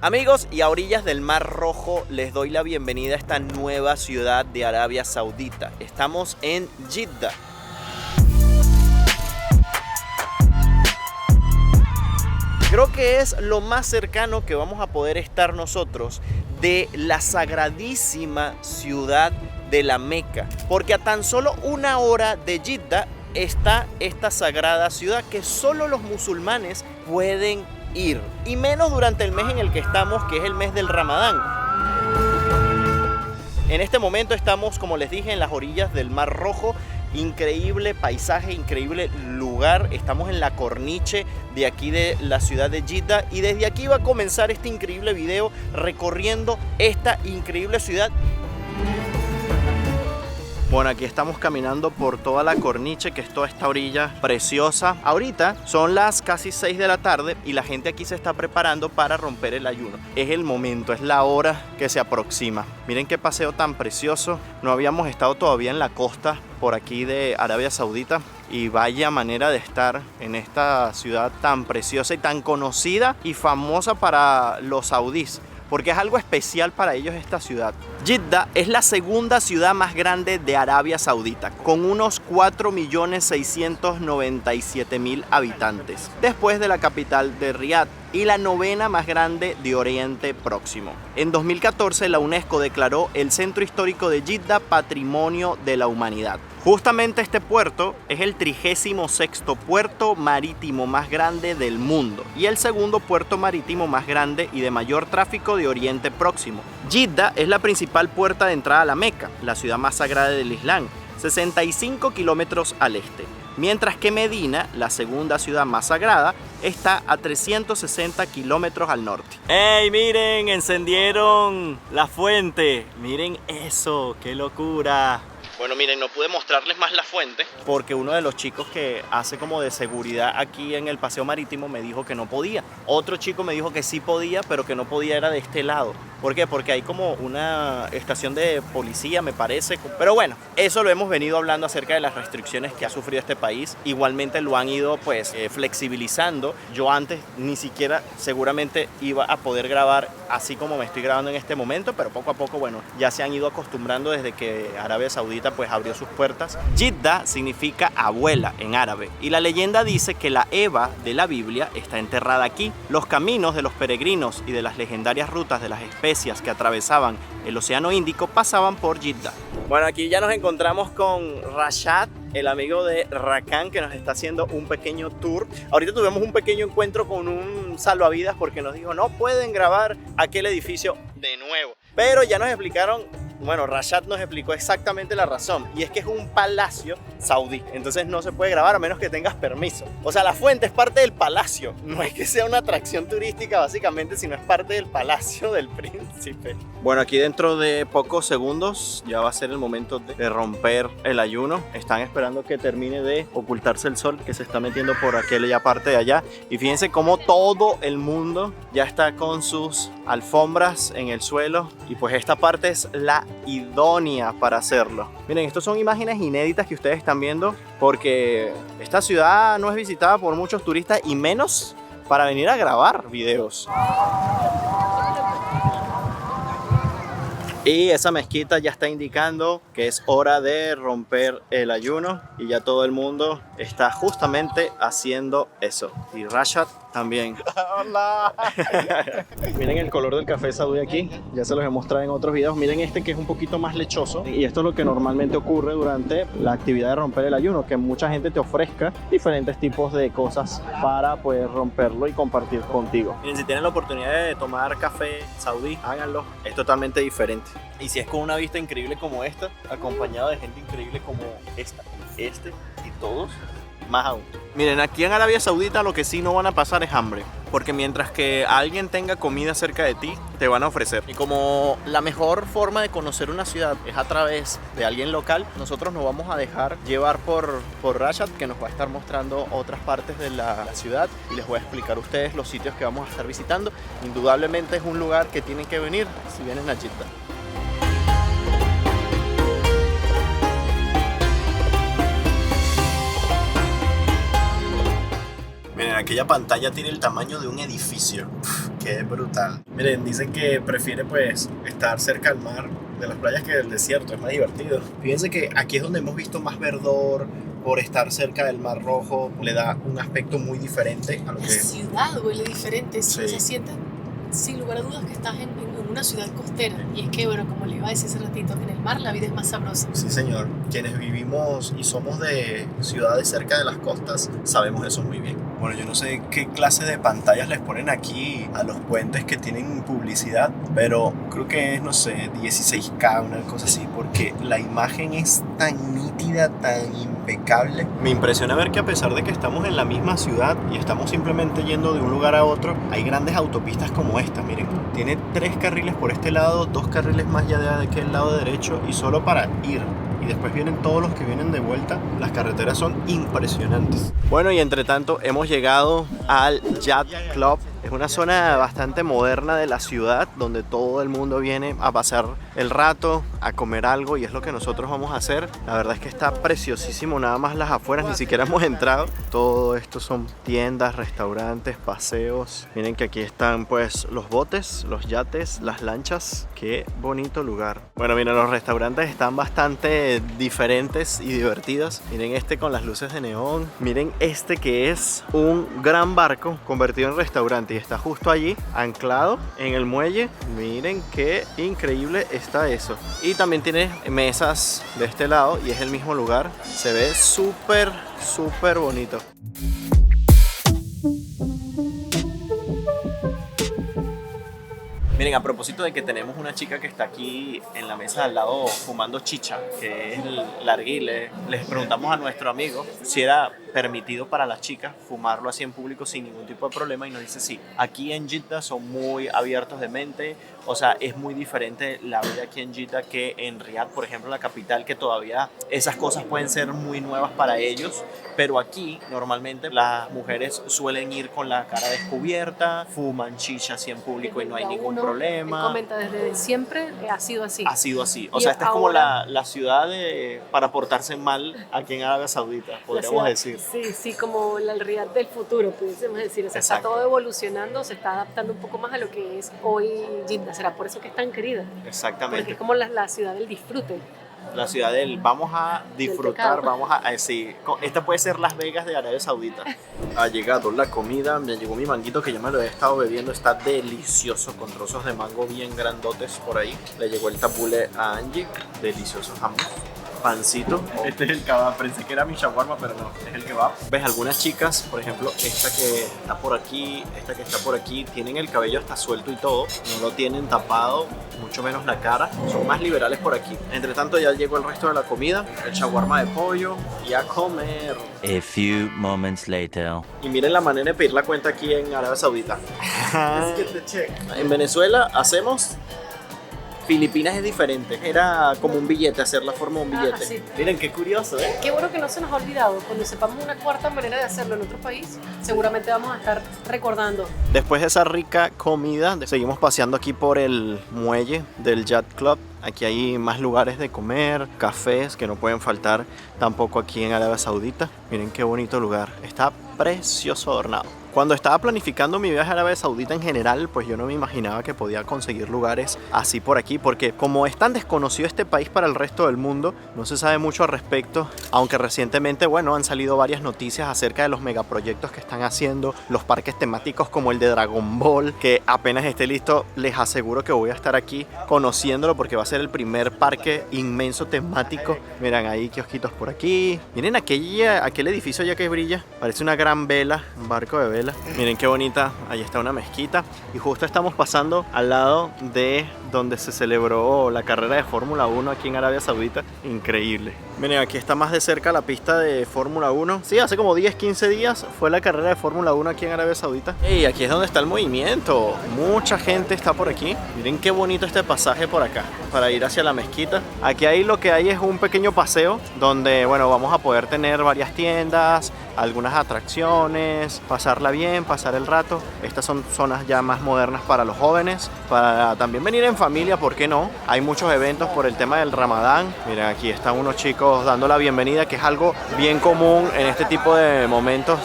Amigos, y a orillas del Mar Rojo les doy la bienvenida a esta nueva ciudad de Arabia Saudita. Estamos en Jeddah. Creo que es lo más cercano que vamos a poder estar nosotros de la sagradísima ciudad de la Meca, porque a tan solo 1 hora de Jeddah está esta sagrada ciudad que solo los musulmanes pueden ir, y menos durante el mes en el que estamos, que es el mes del Ramadán. En este momento estamos, como les dije, en las orillas del Mar Rojo. Increíble paisaje, increíble lugar. Estamos en la corniche de aquí de la ciudad de Jeddah, y desde aquí va a comenzar este increíble video recorriendo esta increíble ciudad. Bueno, aquí estamos caminando por toda la corniche, que es toda esta orilla preciosa. Ahorita son las casi 6 de la tarde y la gente aquí se está preparando para romper el ayuno. Es el momento, es la hora que se aproxima. Miren qué paseo tan precioso. No habíamos estado todavía en la costa por aquí de Arabia Saudita, y vaya manera de estar en esta ciudad tan preciosa y tan conocida y famosa para los saudíes, porque es algo especial para ellos esta ciudad. Jeddah es la segunda ciudad más grande de Arabia Saudita, con unos 4.697.000 habitantes, después de la capital de Riad, y la 9ª más grande de Oriente Próximo. En 2014 la UNESCO declaró el centro histórico de Jeddah Patrimonio de la Humanidad. Justamente este puerto es el 36º puerto marítimo más grande del mundo y el segundo puerto marítimo más grande y de mayor tráfico de Oriente Próximo. Jeddah es la principal puerta de entrada a la Meca, la ciudad más sagrada del Islam, 65 kilómetros al este, mientras que Medina, la segunda ciudad más sagrada, está a 360 kilómetros al norte. ¡Ey, miren! Encendieron la fuente. Miren eso, qué locura. Bueno, miren, no pude mostrarles más la fuente porque uno de los chicos que hace como de seguridad aquí en el paseo marítimo me dijo que no podía. Otro chico me dijo que sí podía, pero que no podía era de este lado. ¿Por qué? Porque hay como una estación de policía, me parece. Pero bueno, eso lo hemos venido hablando acerca de las restricciones que ha sufrido este país. Igualmente lo han ido pues flexibilizando. Yo antes ni siquiera seguramente iba a poder grabar así como me estoy grabando en este momento, pero poco a poco, bueno, ya se han ido acostumbrando desde que Arabia Saudita pues abrió sus puertas. Jeddah significa abuela en árabe, y la leyenda dice que la Eva de la Biblia está enterrada aquí. Los caminos de los peregrinos y de las legendarias rutas de las especias que atravesaban el Océano Índico pasaban por Jeddah. Bueno, aquí ya nos encontramos con Rashad, el amigo de Rakan, que nos está haciendo un pequeño tour. Ahorita tuvimos un pequeño encuentro con un salvavidas porque nos dijo no pueden grabar aquel edificio de nuevo, pero ya nos explicaron. Bueno, Rashad nos explicó exactamente la razón, y es que es un palacio saudí, entonces no se puede grabar a menos que tengas permiso. O sea, la fuente es parte del palacio, no es que sea una atracción turística básicamente, sino es parte del palacio del príncipe. Bueno, aquí dentro de pocos segundos ya va a ser el momento de romper el ayuno. Están esperando que termine de ocultarse el sol, que se está metiendo por aquella parte de allá, y fíjense cómo todo el mundo ya está con sus alfombras en el suelo, y pues esta parte es la idónea para hacerlo. Miren, estas son imágenes inéditas que ustedes están viendo, porque esta ciudad no es visitada por muchos turistas, y menos para venir a grabar videos. Y esa mezquita ya está indicando que es hora de romper el ayuno, y ya todo el mundo está justamente haciendo eso. Y Rashad también. ¡Hola! Miren el color del café saudí aquí, ya se los he mostrado en otros videos. Miren este, que es un poquito más lechoso, y esto es lo que normalmente ocurre durante la actividad de romper el ayuno, que mucha gente te ofrezca diferentes tipos de cosas para poder romperlo y compartir contigo. Miren, si tienen la oportunidad de tomar café saudí, háganlo, es totalmente diferente. Y si es con una vista increíble como esta, acompañado de gente increíble como esta, y todos, más aún. Miren, aquí en Arabia Saudita lo que sí no van a pasar es hambre, porque mientras que alguien tenga comida cerca de ti, te van a ofrecer. Y como la mejor forma de conocer una ciudad es a través de alguien local, nosotros nos vamos a dejar llevar por Rashad, que nos va a estar mostrando otras partes de la ciudad, y les voy a explicar a ustedes los sitios que vamos a estar visitando. Indudablemente es un lugar que tienen que venir si vienen a Jeddah. Miren, aquella pantalla tiene el tamaño de un edificio. Qué brutal. Miren, dicen que prefiere pues estar cerca del mar, de las playas, que del desierto, es más divertido. Fíjense que aquí es donde hemos visto más verdor, por estar cerca del Mar Rojo, le da un aspecto muy diferente a lo La que... ciudad huele diferente, Sí. se siente sin lugar a dudas que estás en una ciudad costera. Y es que, bueno, como le iba a decir hace ratito, en el mar la vida es más sabrosa. Sí, señor. Quienes vivimos y somos de ciudades cerca de las costas, sabemos eso muy bien. Bueno, yo no sé qué clase de pantallas les ponen aquí a los puentes que tienen publicidad, pero creo que es, no sé, 16K, una cosa así, porque la imagen es tan nítida, tan impecable. Me impresiona ver que a pesar de que estamos en la misma ciudad y estamos simplemente yendo de un lugar a otro, hay grandes autopistas como esta, miren. Tiene 3 carriles por este lado, 2 carriles más allá de aquel lado derecho, y solo para ir. Y después vienen todos los que vienen de vuelta. Las carreteras son impresionantes. Bueno, y entre tanto hemos llegado al Yacht Club. Es una zona bastante moderna de la ciudad donde todo el mundo viene a pasar el rato, a comer algo, y es lo que nosotros vamos a hacer. La verdad es que está preciosísimo, nada más las afueras, ni siquiera hemos entrado. Todo esto son tiendas, restaurantes, paseos. Miren que aquí están pues los botes, los yates, las lanchas. Qué bonito lugar. Bueno, miren, los restaurantes están bastante diferentes y divertidos. Miren este con las luces de neón. Miren este que es un gran barco convertido en restaurante y está justo allí, anclado en el muelle. Miren qué increíble está eso. Y también tiene mesas de este lado y es el mismo lugar. Se ve súper, súper bonito. Miren, a propósito de que tenemos una chica que está aquí en la mesa al lado fumando chicha, que es el narguilé, les preguntamos a nuestro amigo si era permitido para las chicas fumarlo así en público sin ningún tipo de problema, y nos dice sí. Aquí en Jeddah son muy abiertos de mente, o sea, es muy diferente la vida aquí en Jeddah que en Riyadh, por ejemplo, la capital, que todavía esas cosas pueden ser muy nuevas para ellos, pero aquí normalmente las mujeres suelen ir con la cara descubierta, fuman chicha así en público y no hay ningún problema. Él comenta desde siempre ha sido así. Ha sido así. O Y sea, esta es como ahora- la ciudad para portarse mal aquí en Arabia Saudita, podríamos decir. Sí, sí, como el Riyadh del futuro, pudiésemos decir. O sea, está Exacto. todo evolucionando, se está adaptando un poco más a lo que es hoy Jeddah. Será por eso que es tan querida. Porque Exactamente. es como la ciudad del disfrute. La ciudad del vamos a disfrutar, pecado. vamos a... sí, esta puede ser Las Vegas de Arabia Saudita. Ha llegado la comida, me llegó mi manguito que yo me lo he estado bebiendo, está delicioso, con trozos de mango bien grandotes por ahí. Le llegó el tabule a Angie, delicioso jamón. Pancito. Este es el kebab, pensé que era mi shawarma, pero no, es el kebab. ¿Ves? Algunas chicas, por ejemplo, esta que está por aquí, esta que está por aquí, tienen el cabello hasta suelto y todo, no lo tienen tapado, mucho menos la cara, son más liberales por aquí. Entre tanto ya llegó el resto de la comida, el shawarma de pollo, y a comer. A few moments later. Y miren la manera de pedir la cuenta aquí en Arabia Saudita. En Venezuela hacemos... Filipinas es diferente, era como un billete, hacer la forma de un billete. Sí. Miren qué curioso, ¿eh? Qué bueno que no se nos ha olvidado. Cuando sepamos una cuarta manera de hacerlo en otro país, seguramente vamos a estar recordando. Después de esa rica comida, seguimos paseando aquí por el muelle del Yacht Club. Aquí hay más lugares de comer, cafés que no pueden faltar tampoco aquí en Arabia Saudita. Miren qué bonito lugar, está precioso adornado. Cuando estaba planificando mi viaje a Arabia Saudita en general, pues yo no me imaginaba que podía conseguir lugares así por aquí, porque como es tan desconocido este país para el resto del mundo, no se sabe mucho al respecto, aunque recientemente, bueno, han salido varias noticias acerca de los megaproyectos que están haciendo, los parques temáticos como el de Dragon Ball, que apenas esté listo, les aseguro que voy a estar aquí conociéndolo, porque va a ser el primer parque inmenso temático. Miren, ahí kiosquitos por aquí. Miren aquel edificio allá que brilla, parece una gran vela, un barco de vela. Miren qué bonita, ahí está una mezquita y justo estamos pasando al lado de donde se celebró la carrera de Fórmula 1 aquí en Arabia Saudita. Increíble. Miren, aquí está más de cerca la pista de Fórmula 1. Sí, hace como 10-15 días fue la carrera de Fórmula 1 aquí en Arabia Saudita. Y aquí es donde está el movimiento. Mucha gente está por aquí. Miren qué bonito este pasaje por acá para ir hacia la mezquita. Aquí lo que hay es un pequeño paseo donde, bueno, vamos a poder tener varias tiendas, algunas atracciones, pasarla bien, pasar el rato. Estas son zonas ya más modernas para los jóvenes, para también venir en familia, ¿por qué no? Hay muchos eventos por el tema del Ramadán. Miren, aquí están unos chicos dando la bienvenida, que es algo bien común en este tipo de momentos.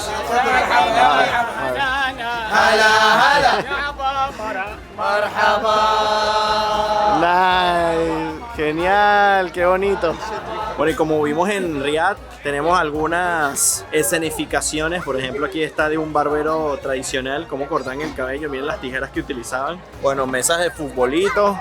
Nice. Genial, qué bonito. Bueno, y como vimos en Riyadh, tenemos algunas escenificaciones. Por ejemplo, aquí está de un barbero tradicional, cómo cortan el cabello. Miren las tijeras que utilizaban. Bueno, mesas de futbolito.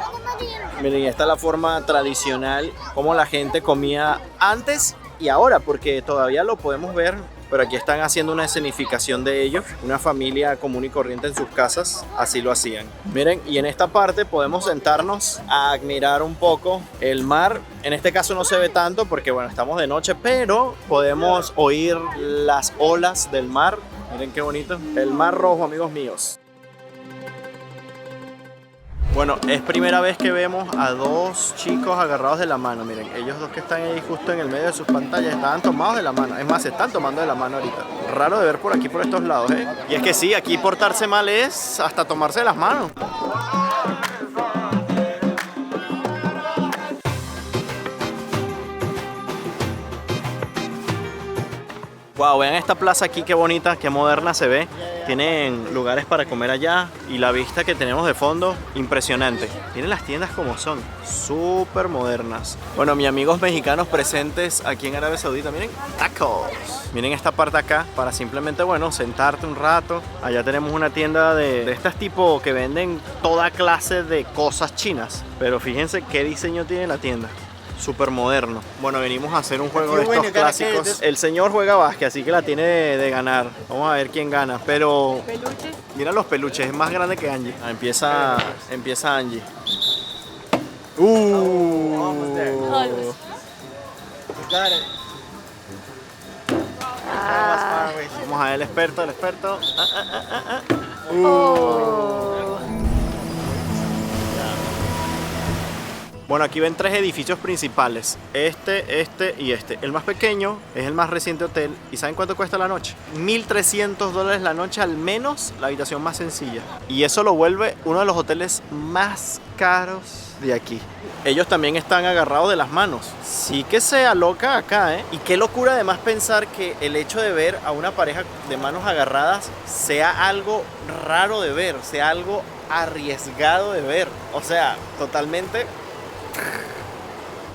Miren, esta es la forma tradicional, cómo la gente comía antes y ahora, porque todavía lo podemos ver. Pero aquí están haciendo una escenificación de ellos. Una familia común y corriente en sus casas, así lo hacían. Miren, y en esta parte podemos sentarnos a admirar un poco el mar. En este caso no se ve tanto porque, bueno, estamos de noche, pero podemos oír las olas del mar. Miren qué bonito. El Mar Rojo, amigos míos. Bueno, es primera vez que vemos a dos chicos agarrados de la mano. Miren, ellos dos que están ahí justo en el medio de sus pantallas estaban tomados de la mano. Es más, se están tomando de la mano ahorita. Raro de ver por aquí, por estos lados, ¿eh? Y es que sí, aquí portarse mal es hasta tomarse de las manos. Wow, vean esta plaza aquí, qué bonita, qué moderna se ve. Tienen lugares para comer allá y la vista que tenemos de fondo, impresionante. Miren las tiendas como son, súper modernas. Bueno, mis amigos mexicanos presentes aquí en Arabia Saudita, miren, tacos. Miren esta parte acá para simplemente, bueno, sentarte un rato. Allá tenemos una tienda de estas tipo que venden toda clase de cosas chinas. Pero fíjense qué diseño tiene la tienda. Súper moderno. Bueno, venimos a hacer un juego de estos clásicos. El señor juega básquet, así que la tiene de ganar. Vamos a ver quién gana. Pero Peluches. mira los peluches, es más grande que Angie. Empieza Angie. Almost. Vamos a ver el experto. Bueno, aquí ven tres edificios principales, este y este. El más pequeño es el más reciente hotel. ¿Y saben cuánto cuesta la noche? $1.300 la noche, al menos la habitación más sencilla. Y eso lo vuelve uno de los hoteles más caros de aquí. Ellos también están agarrados de las manos. Sí que se aloca acá, ¿eh? Y qué locura además pensar que el hecho de ver a una pareja de manos agarradas sea algo raro de ver, sea algo arriesgado de ver. O sea, totalmente...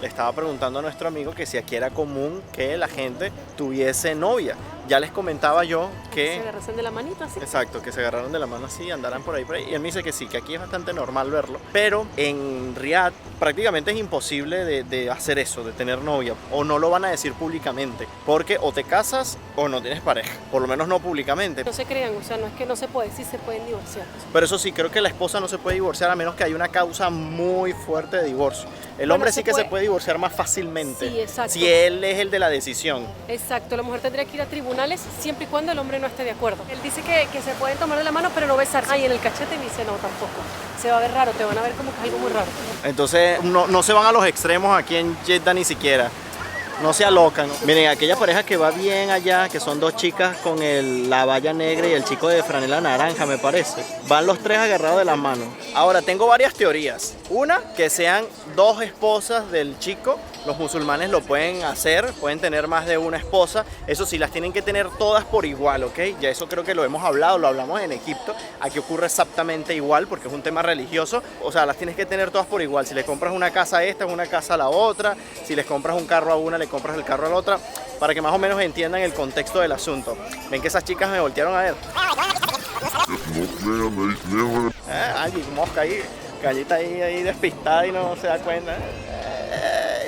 Le estaba preguntando a nuestro amigo que si aquí era común que la gente tuviese novia. Ya les comentaba yo que... Se agarran de la manito así. Exacto, que se agarraron de la mano así y andaran por ahí. Y él me dice que sí, que aquí es bastante normal verlo. Pero en Riyadh prácticamente es imposible de hacer eso, de tener novia. O no lo van a decir públicamente. Porque o te casas o no tienes pareja. Por lo menos no públicamente. No se crean, o sea, no es que no se puede, sí se pueden divorciar. Pero eso sí, creo que la esposa no se puede divorciar a menos que haya una causa muy fuerte de divorcio. El hombre sí que se puede divorciar más fácilmente. Sí, exacto. Si él es el de la decisión. Exacto, la mujer tendría que ir a tribunales siempre y cuando el hombre no esté de acuerdo. Él dice que se pueden tomar de la mano pero no besar. Ay, en el cachete me dice no, tampoco. Se va a ver raro, te van a ver como que es algo muy raro. Entonces no se van a los extremos aquí en Jeddah ni siquiera. No se alocan. Miren, aquella pareja que va bien allá, que son dos chicas con la valla negra y el chico de franela naranja, me parece. Van los tres agarrados de las manos. Ahora, tengo varias teorías. Una, que sean dos esposas del chico. Los musulmanes lo pueden hacer, pueden tener más de una esposa. Eso sí, las tienen que tener todas por igual, ¿ok? Ya eso creo que lo hemos hablado, lo hablamos en Egipto. Aquí ocurre exactamente igual porque es un tema religioso. O sea, las tienes que tener todas por igual. Si le compras una casa a esta, es una casa a la otra. Si les compras un carro a una, le compras el carro a la otra. Para que más o menos entiendan el contexto del asunto. Ven que esas chicas me voltearon a ver. Angie, mosca ahí. Gallita ahí despistada y no se da cuenta.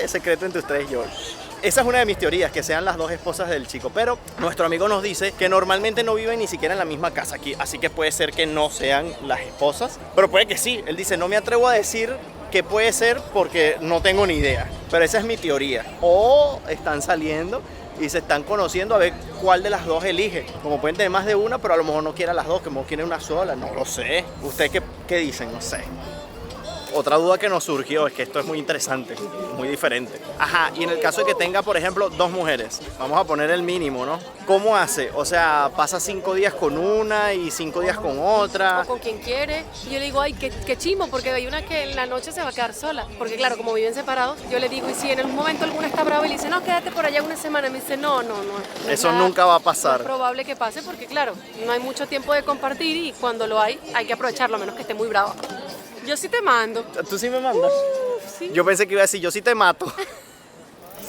Es secreto entre ustedes, George. Esa es una de mis teorías, que sean las dos esposas del chico. Pero nuestro amigo nos dice que normalmente no viven ni siquiera en la misma casa aquí. Así que puede ser que no sean las esposas. Pero puede que sí. Él dice, no me atrevo a decir que puede ser porque no tengo ni idea. Pero esa es mi teoría. O están saliendo y se están conociendo a ver cuál de las dos elige. Como pueden tener más de una, pero a lo mejor no quieren las dos, como quieren una sola. No lo sé. ¿Ustedes qué dicen? No sé. Otra duda que nos surgió es que esto es muy interesante, muy diferente. Ajá, y en el caso de que tenga, por ejemplo, dos mujeres, vamos a poner el mínimo, ¿no? ¿Cómo hace? O sea, pasa 5 días con una y 5 días con otra. O con quien quiere. Y yo le digo, ay, qué chimo, porque hay una que en la noche se va a quedar sola. Porque claro, como viven separados, yo le digo, y si en algún momento alguna está brava y le dice, no, quédate por allá una semana, y me dice, no. Eso nunca va a pasar. No es probable que pase porque, claro, no hay mucho tiempo de compartir y cuando lo hay que aprovecharlo, a menos que esté muy brava. Yo sí te mando. ¿Tú sí me mandas? Sí. Yo pensé que iba a decir, yo sí te mato.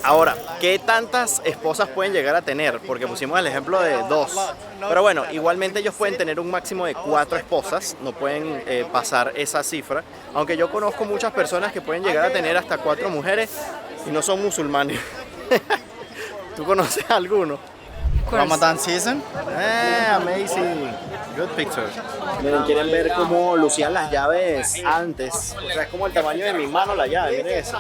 Ahora, ¿qué tantas esposas pueden llegar a tener? Porque pusimos el ejemplo de 2. Pero bueno, igualmente ellos pueden tener un máximo de 4 esposas, no pueden pasar esa cifra. Aunque yo conozco muchas personas que pueden llegar a tener hasta 4 mujeres y no son musulmanes. ¿Tú conoces a alguno? Ramadan season. Amazing. Good picture. Miren, quieren ver cómo lucían las llaves antes. O sea, es como el tamaño de mi mano la llave, miren eso.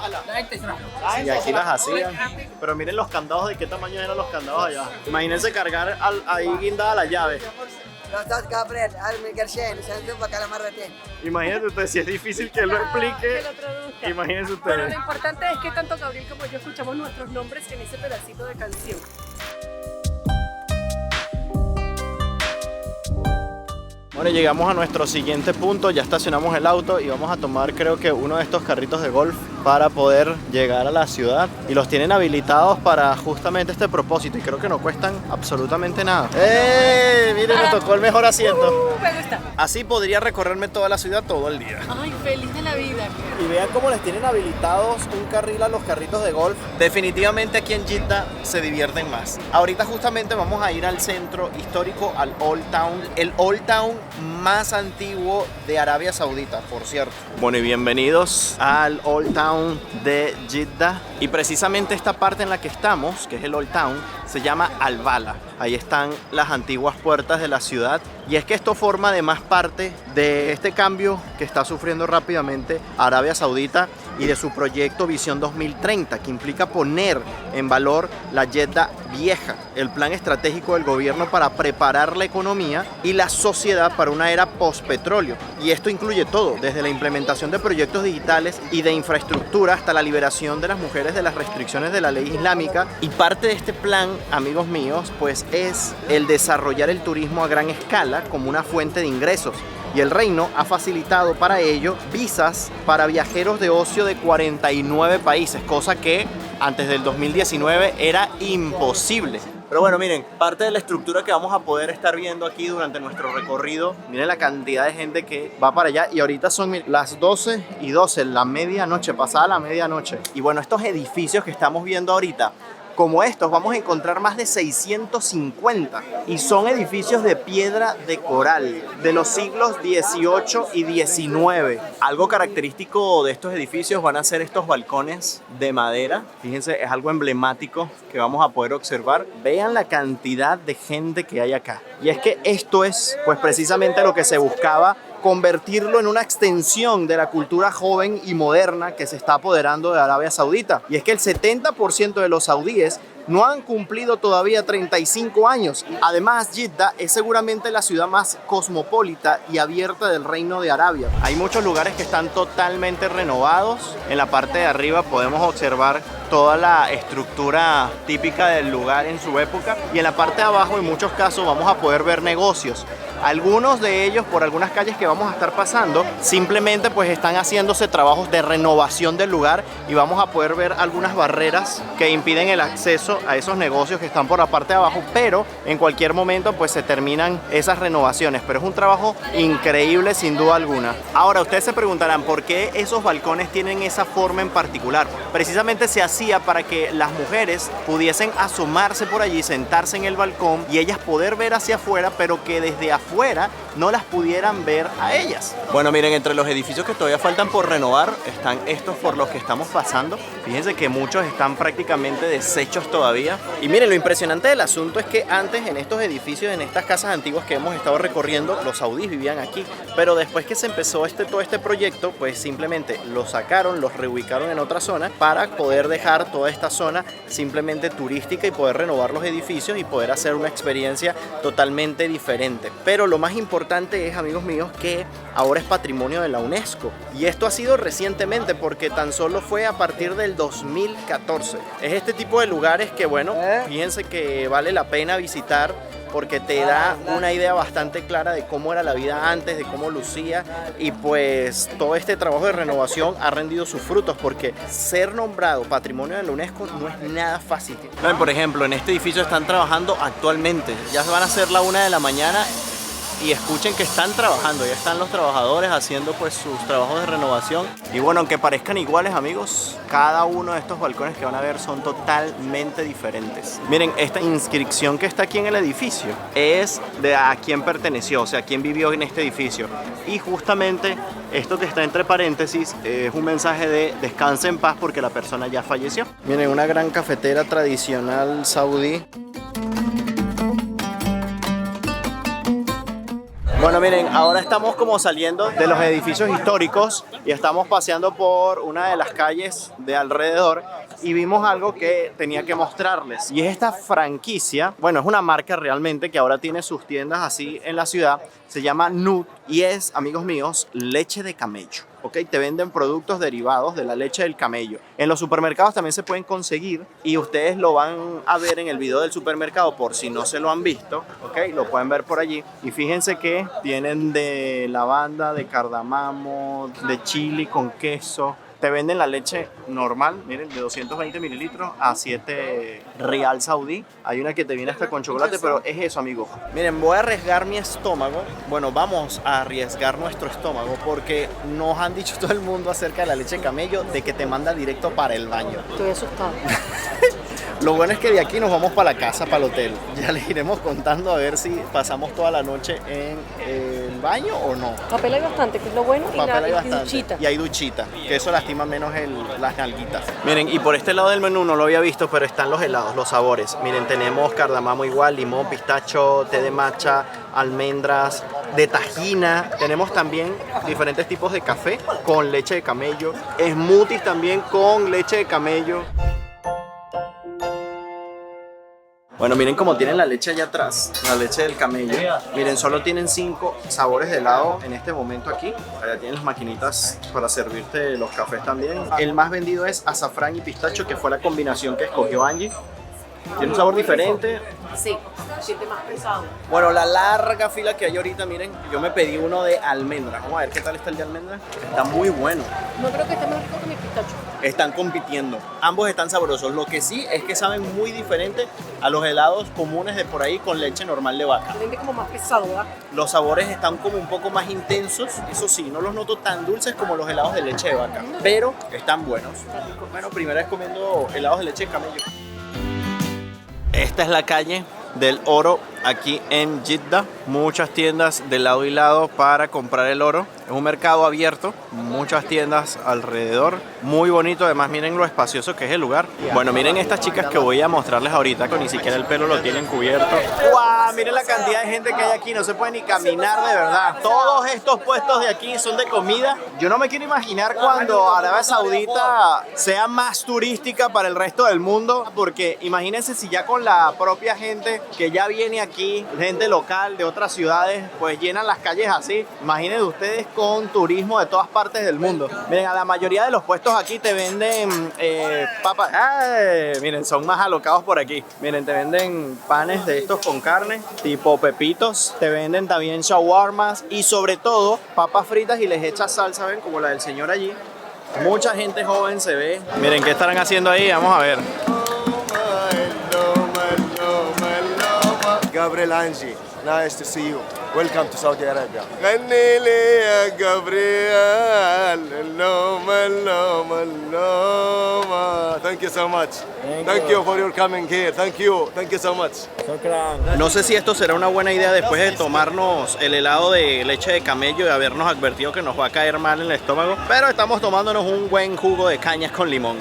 Y aquí las hacían. Pero miren los candados, de qué tamaño eran los candados allá. Imagínense cargar ahí guindada la llave. Imagínense ustedes, si es difícil que lo explique. Que lo traduzca. Imagínense Pero ustedes. lo importante es que tanto Gabriel como yo escuchamos nuestros nombres en ese pedacito de canción. Bueno, llegamos a nuestro siguiente punto, ya estacionamos el auto y vamos a tomar, creo que uno de estos carritos de golf para poder llegar a la ciudad, y los tienen habilitados para justamente este propósito y creo que no cuestan absolutamente nada. ¡Eh! Miren, me tocó el mejor asiento. Me gusta. Así podría recorrerme toda la ciudad todo el día. Ay, feliz de la vida. Y vean cómo les tienen habilitados un carril a los carritos de golf. Definitivamente aquí en Jeddah se divierten más. Ahorita justamente vamos a ir al centro histórico, al Old Town. El Old Town más antiguo de Arabia Saudita, por cierto. Bueno, y bienvenidos al Old Town de Jeddah. Y precisamente esta parte en la que estamos, que es el Old Town, se llama Al-Bala. Ahí están las antiguas puertas de la ciudad. Y es que esto forma además parte de este cambio que está sufriendo rápidamente Arabia Saudita y de su proyecto Visión 2030, que implica poner en valor la Jeddah vieja, el plan estratégico del gobierno para preparar la economía y la sociedad para una era post-petróleo. Y esto incluye todo, desde la implementación de proyectos digitales y de infraestructura hasta la liberación de las mujeres de las restricciones de la ley islámica. Y parte de este plan, amigos míos, pues es el desarrollar el turismo a gran escala como una fuente de ingresos. Y el reino ha facilitado para ello visas para viajeros de ocio de 49 países, cosa que antes del 2019 era imposible. Pero bueno, miren, parte de la estructura que vamos a poder estar viendo aquí durante nuestro recorrido, miren la cantidad de gente que va para allá, y ahorita son las 12:12, la medianoche, pasada la medianoche. Y bueno, estos edificios que estamos viendo ahorita, como estos, vamos a encontrar más de 650, y son edificios de piedra de coral de los siglos XVIII y XIX. Algo característico de estos edificios van a ser estos balcones de madera. Fíjense, es algo emblemático que vamos a poder observar. Vean la cantidad de gente que hay acá. Y es que esto es pues precisamente lo que se buscaba, convertirlo en una extensión de la cultura joven y moderna que se está apoderando de Arabia Saudita. Y es que el 70% de los saudíes no han cumplido todavía 35 años. Además, Jeddah es seguramente la ciudad más cosmopolita y abierta del Reino de Arabia. Hay muchos lugares que están totalmente renovados. En la parte de arriba podemos observar toda la estructura típica del lugar en su época, y en la parte de abajo en muchos casos vamos a poder ver negocios. Algunos de ellos, por algunas calles que vamos a estar pasando, simplemente pues están haciéndose trabajos de renovación del lugar, y vamos a poder ver algunas barreras que impiden el acceso a esos negocios que están por la parte de abajo, pero en cualquier momento pues se terminan esas renovaciones. Pero es un trabajo increíble sin duda alguna. Ahora ustedes se preguntarán por qué esos balcones tienen esa forma en particular. Precisamente se hacía para que las mujeres pudiesen asomarse por allí, sentarse en el balcón y ellas poder ver hacia afuera, pero que desde afuera no las pudieran ver a ellas. Bueno, miren, entre los edificios que todavía faltan por renovar están estos por los que estamos pasando. Fíjense que muchos están prácticamente deshechos todavía. Y miren, lo impresionante del asunto es que antes en estos edificios, en estas casas antiguas que hemos estado recorriendo, los saudíes vivían aquí. Pero después que se empezó todo este proyecto, pues simplemente los sacaron, los reubicaron en otra zona para poder dejar toda esta zona simplemente turística y poder renovar los edificios y poder hacer una experiencia totalmente diferente. Pero lo más importante es, amigos míos, que ahora es patrimonio de la UNESCO. Y esto ha sido recientemente, porque tan solo fue a partir del 2014. Es este tipo de lugares que, bueno, fíjense que vale la pena visitar, porque te da una idea bastante clara de cómo era la vida antes, de cómo lucía, y pues todo este trabajo de renovación ha rendido sus frutos, porque ser nombrado patrimonio de la UNESCO no es nada fácil. Por ejemplo, en este edificio están trabajando actualmente, ya van a ser la 1 de la mañana y escuchen que están trabajando, ya están los trabajadores haciendo pues sus trabajos de renovación. Y bueno, aunque parezcan iguales, amigos, cada uno de estos balcones que van a ver son totalmente diferentes. Miren, esta inscripción que está aquí en el edificio es de a quién perteneció, o sea, quién vivió en este edificio. Y justamente esto que está entre paréntesis es un mensaje de descanse en paz porque la persona ya falleció. Miren, una gran cafetera tradicional saudí. Bueno, miren, ahora estamos como saliendo de los edificios históricos y estamos paseando por una de las calles de alrededor y vimos algo que tenía que mostrarles. Y es esta franquicia, bueno, es una marca realmente que ahora tiene sus tiendas así en la ciudad. Se llama Nud y es, amigos míos, leche de camello. ¿Ok? Te venden productos derivados de la leche del camello. En los supermercados también se pueden conseguir y ustedes lo van a ver en el video del supermercado por si no se lo han visto. ¿Ok? Lo pueden ver por allí. Y fíjense que tienen de lavanda, de cardamomo, de chili con queso. Te venden la leche normal, miren, de 220 mililitros a 7 rial saudí. Hay una que te viene hasta con chocolate, pero es eso, amigos. Miren, voy a arriesgar mi estómago. Bueno, vamos a arriesgar nuestro estómago porque nos han dicho todo el mundo acerca de la leche de camello de que te manda directo para el baño. Estoy asustada. Lo bueno es que de aquí nos vamos para la casa, para el hotel. Ya les iremos contando a ver si pasamos toda la noche en el baño o no. Papel hay bastante, que es lo bueno, Papel hay y bastante. duchita. Y hay duchita, que eso lastima menos las nalguitas. Miren, y por este lado del menú no lo había visto, pero están los helados, los sabores. Miren, tenemos cardamomo igual, limón, pistacho, té de matcha, almendras, de tajina. Tenemos también diferentes tipos de café con leche de camello. Smoothies también con leche de camello. Bueno, miren cómo tienen la leche allá atrás, la leche del camello. Miren, solo tienen 5 sabores de helado en este momento aquí. Allá tienen las maquinitas para servirte los cafés también. El más vendido es azafrán y pistacho, que fue la combinación que escogió Angie. Tiene un sabor diferente. Sí, siente más pesado. Bueno, la larga fila que hay ahorita, miren, yo me pedí uno de almendra. Vamos a ver qué tal está el de almendra. Está muy bueno. No creo que esté más rico que mi pistacho. Están compitiendo. Ambos están sabrosos. Lo que sí es que saben muy diferente a los helados comunes de por ahí con leche normal de vaca. Siente como más pesado, ¿verdad? Los sabores están como un poco más intensos. Eso sí, no los noto tan dulces como los helados de leche de vaca. Pero están buenos. Bueno, primera vez comiendo helados de leche de camello. Esta es la calle del oro aquí en Jeddah. Muchas tiendas de lado y lado para comprar el oro. Es un mercado abierto, muchas tiendas alrededor. Muy bonito, además miren lo espacioso que es el lugar. Bueno, miren estas chicas que voy a mostrarles ahorita, que ni siquiera el pelo lo tienen cubierto. ¡Guau! Miren la cantidad de gente que hay aquí, no se puede ni caminar de verdad. Todos estos puestos de aquí son de comida. Yo no me quiero imaginar cuando Arabia Saudita sea más turística para el resto del mundo, porque imagínense si ya con la propia gente que ya viene aquí, gente local de otras ciudades, pues llenan las calles así. Imagínense ustedes con turismo de todas partes del mundo. Miren, a la mayoría de los puestos aquí te venden papas. ¡Ay! Miren, son más alocados por aquí. Miren, te venden panes de estos con carne, tipo pepitos. Te venden también shawarmas y sobre todo papas fritas y les echas salsa, ven, como la del señor allí. Mucha gente joven se ve. Miren, ¿qué estarán haciendo ahí? Vamos a ver. Gabriel Angie, nice to see you. Welcome to Saudi Arabia. غني لي يا Gabriel. Thank you so much. Thank you for your coming here. Thank you so much. No sé si esto será una buena idea después de tomarnos el helado de leche de camello y habernos advertido que nos va a caer mal en el estómago, pero estamos tomándonos un buen jugo de cañas con limón.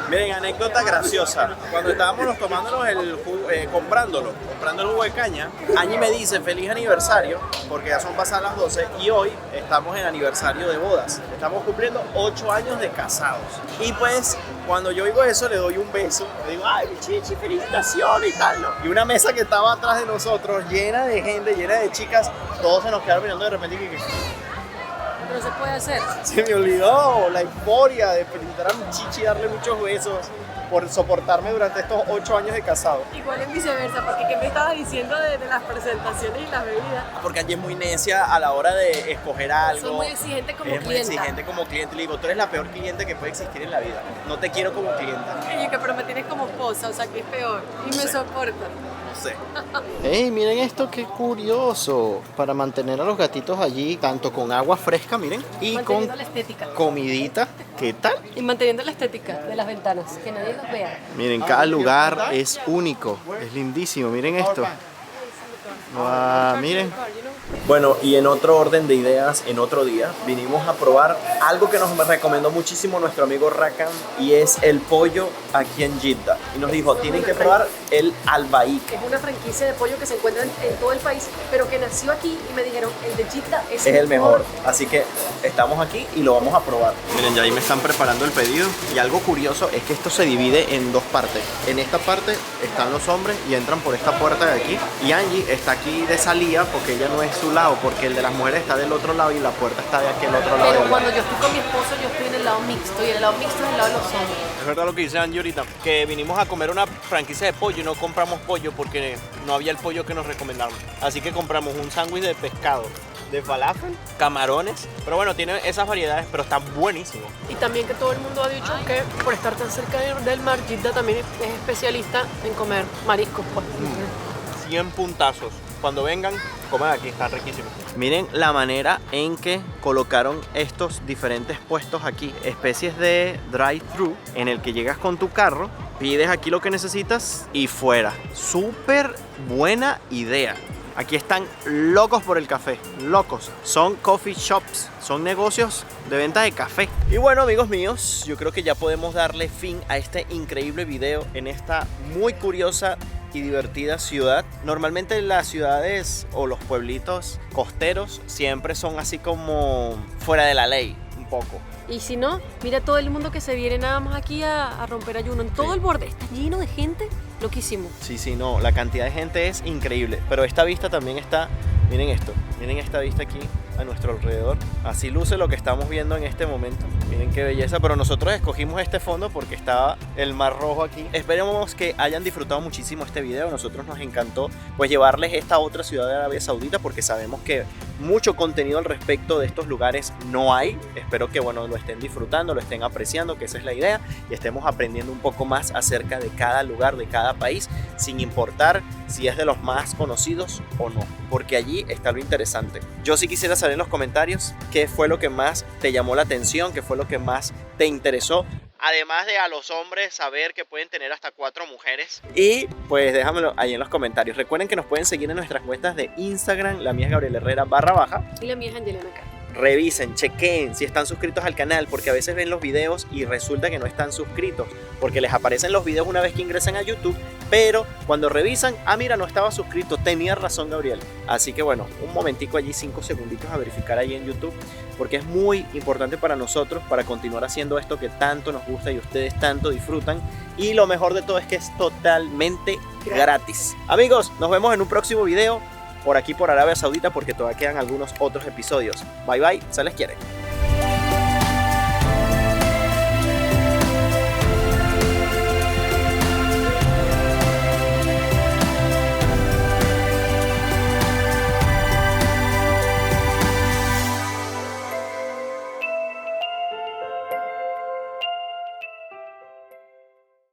Miren, anécdota graciosa. Cuando estábamos tomándonos el jugo, comprando el jugo de caña, Angie me dice feliz aniversario, porque ya son pasadas las 12 y hoy estamos en aniversario de bodas. Estamos cumpliendo 8 años de casados. Y pues, cuando yo oigo eso, le doy un beso. Le digo, ay, mi chichi, felicitaciones y tal, ¿no? Y una mesa que estaba atrás de nosotros, llena de gente, llena de chicas, todos se nos quedaron mirando de repente y Pero se puede hacer. se me olvidó la euforia de felicitar a mi chichi y darle muchos besos. por soportarme durante estos 8 años de casado. Igual en viceversa, porque ¿qué me estabas diciendo de las presentaciones y las bebidas? Porque Angie es muy necia a la hora de escoger algo. Soy muy exigente como es muy clienta. exigente como cliente. Le digo, tú eres la peor cliente que puede existir en la vida. No te quiero como clienta. Y que pero me tienes como esposa, o sea que es peor. Y me soporta. No sé. ¡Ey, miren esto, qué curioso! Para mantener a los gatitos allí, tanto con agua fresca, miren, y con Manteniendo la estética. comidita. ¿Qué tal? Y manteniendo la estética de las ventanas, que nadie los vea. Miren, cada lugar es único. Es lindísimo, miren esto. Wow, miren. Bueno, y en otro orden de ideas, en otro día, vinimos a probar algo que nos recomendó muchísimo nuestro amigo Rakan, y es el pollo aquí en Jeddah. Y nos dijo, tienen que probar el Albaik. Es una franquicia de pollo que se encuentra en todo el país, pero que nació aquí y me dijeron, el de Jeddah Es el mejor. Así que estamos aquí y lo vamos a probar. Miren, ya ahí me están preparando el pedido. Y algo curioso es que esto se divide en dos partes. En esta parte están los hombres y entran por esta puerta de aquí. Y Angie está aquí de salida porque ella no es su lado, porque el de las mujeres está del otro lado y la puerta está de aquel otro lado. Pero cuando yo estoy con mi esposo, yo estoy en el lado mixto, y el lado mixto es el lado de los hombres. Es verdad lo que dice Angie ahorita, que vinimos a comer una franquicia de pollo y no compramos pollo porque no había el pollo que nos recomendaron. Así que compramos un sándwich de pescado, de falafel, camarones. Pero bueno, tiene esas variedades, pero está buenísimo. Y también que todo el mundo ha dicho que por estar tan cerca del mar, Jeddah también es especialista en comer mariscos, pues. 100 puntazos. Cuando vengan, coman aquí, están riquísimos. Miren la manera en que colocaron estos diferentes puestos aquí. Especies de drive-thru en el que llegas con tu carro, pides aquí lo que necesitas y fuera. Súper buena idea. Aquí están locos por el café, locos. Son coffee shops, son negocios de venta de café. Y bueno, amigos míos, yo creo que ya podemos darle fin a este increíble video en esta muy curiosa y divertida ciudad. Normalmente las ciudades o los pueblitos costeros siempre son así como fuera de la ley, un poco. Y si no, mira todo el mundo que se viene nada más aquí a romper ayuno. En todo el borde está lleno de gente, loquísimo. Sí, no, la cantidad de gente es increíble. Pero esta vista también está, miren esto, miren esta vista aquí a nuestro alrededor. Así luce lo que estamos viendo en este momento. Miren qué belleza, pero nosotros escogimos este fondo porque estaba el Mar Rojo aquí. Esperemos que hayan disfrutado muchísimo este video. A nosotros nos encantó pues llevarles esta otra ciudad de Arabia Saudita porque sabemos que mucho contenido al respecto de estos lugares no hay. Espero que bueno, lo estén disfrutando, lo estén apreciando, que esa es la idea, y estemos aprendiendo un poco más acerca de cada lugar, de cada país, sin importar si es de los más conocidos o no, porque allí está lo interesante. Yo sí quisiera saber en los comentarios qué fue lo que más te llamó la atención, qué fue lo que más te interesó. Además de a los hombres saber que pueden tener hasta 4 mujeres. Y pues déjamelo ahí en los comentarios. Recuerden que nos pueden seguir en nuestras cuentas de Instagram. La mía es Gabriel Herrera _. Y la mía es Angelina acá. Revisen, chequeen si están suscritos al canal, porque a veces ven los videos y resulta que no están suscritos, porque les aparecen los videos una vez que ingresan a YouTube, pero cuando revisan, mira, no estaba suscrito, tenía razón Gabriel. Así que bueno, un momentico allí, 5 segunditos a verificar allí en YouTube, porque es muy importante para nosotros para continuar haciendo esto que tanto nos gusta y ustedes tanto disfrutan, y lo mejor de todo es que es totalmente gratis. Amigos, nos vemos en un próximo video por aquí por Arabia Saudita, porque todavía quedan algunos otros episodios. Bye bye, se les quiere.